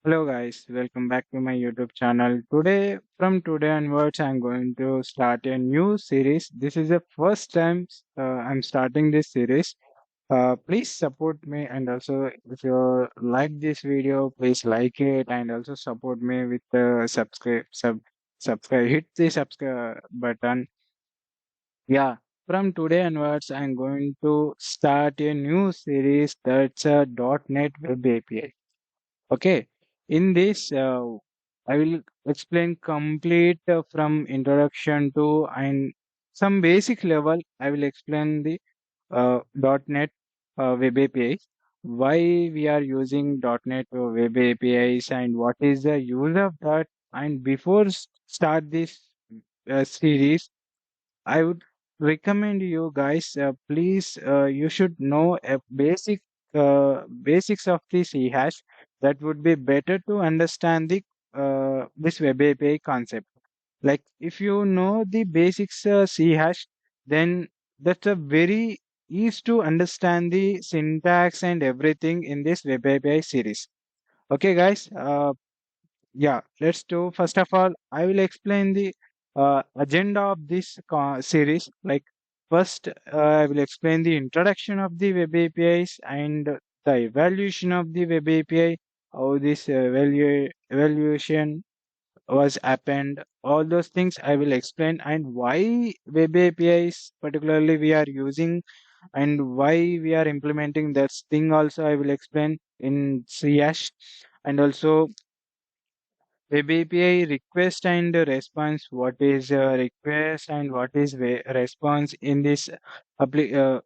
Hello guys, welcome back to my YouTube channel. From today onwards, I'm going to start a new series. This is the first time I'm starting this series. Please support me, and also if you like this video, please like it and also support me with the subscribe. Hit the subscribe button. Yeah, from today onwards, I'm going to start a new series that's a .NET Web API. Okay, in this, I will explain complete from introduction to and some basic level. I will explain the .NET Web APIs, why we are using .NET Web APIs, and what is the use of that. And before start this series, I would recommend you guys, please, you should know a basics of the C hash. That would be better to understand the this web API concept. Like if you know the basics C hash, then that's a very easy to understand the syntax and everything in this web API series. Okay, guys. Yeah, let's do. First of all, I will explain the agenda of this series. Like, first, I will explain the introduction of the web APIs and the evaluation of the web API, how this evaluation was happened. All those things I will explain, and why web APIs particularly we are using, and why we are implementing that thing. Also, I will explain in CH, and also Web API request and response. What is request and what is response in this appli- uh,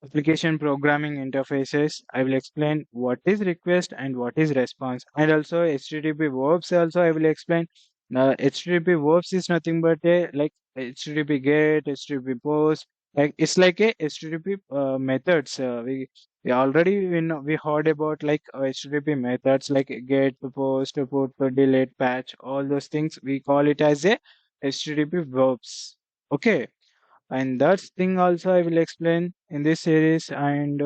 application programming interfaces? I will explain what is request and what is response, and also HTTP verbs. Also, I will explain. HTTP verbs is nothing but a like HTTP get, HTTP post. Like it's like a HTTP methods. We already we heard about like HTTP methods like get, post, put, delete, patch. All those things we call it as a HTTP verbs. Okay, and that thing also I will explain in this series. And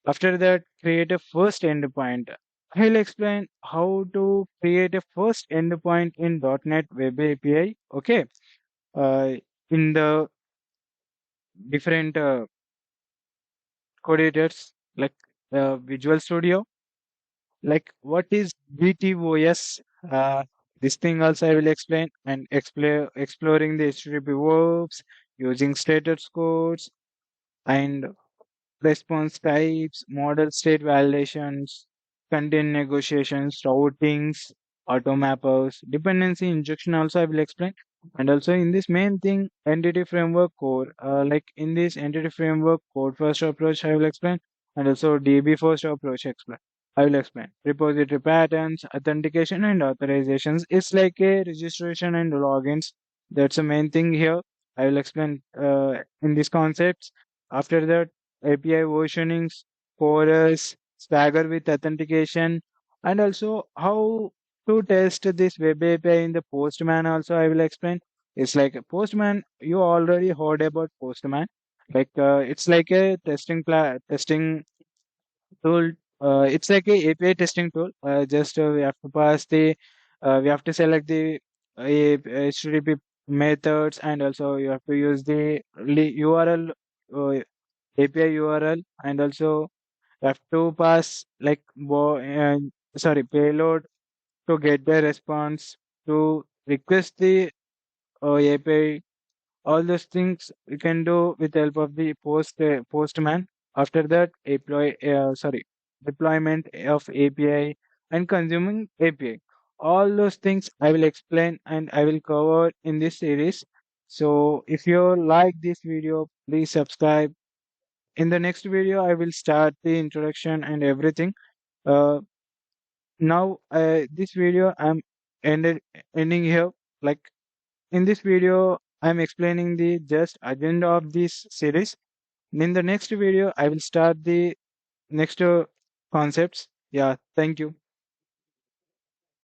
after that, create a first endpoint. I'll explain how to create a first endpoint in .NET Web API. Okay, uh, in the different code editors like Visual Studio. Like what is DTOS? Uh, this thing also I will explain, and exploring the HTTP verbs using status codes and response types, model state validations, content negotiations, routings, auto mappers, dependency injection also I will explain. And also in this main thing, entity framework core, like in this entity framework code first approach I will explain, and also DB first approach explain. I will explain repository patterns, authentication and authorizations. It's like a registration and logins. That's the main thing here. I will explain in these concepts. After that, API versionings, chorus, Swagger with authentication, and also how to test this web API in the Postman. Also, I will explain. It's like a Postman. You already heard about Postman. Like it's like a testing tool. It's like a API testing tool. Just we have to pass the, we have to select the HTTP methods, and also you have to use the URL, API URL, and also you have to pass like payload to get the response, to request the API. All those things you can do with the help of the postman. After that, deployment of API and consuming API. All those things I will explain and I will cover in this series. So if you like this video, please subscribe. In the next video, I will start the introduction and everything. Uh, Now, this video ending here. Like in this video, I'm explaining the just agenda of this series. In the next video, I will start the next concepts. Yeah, thank you.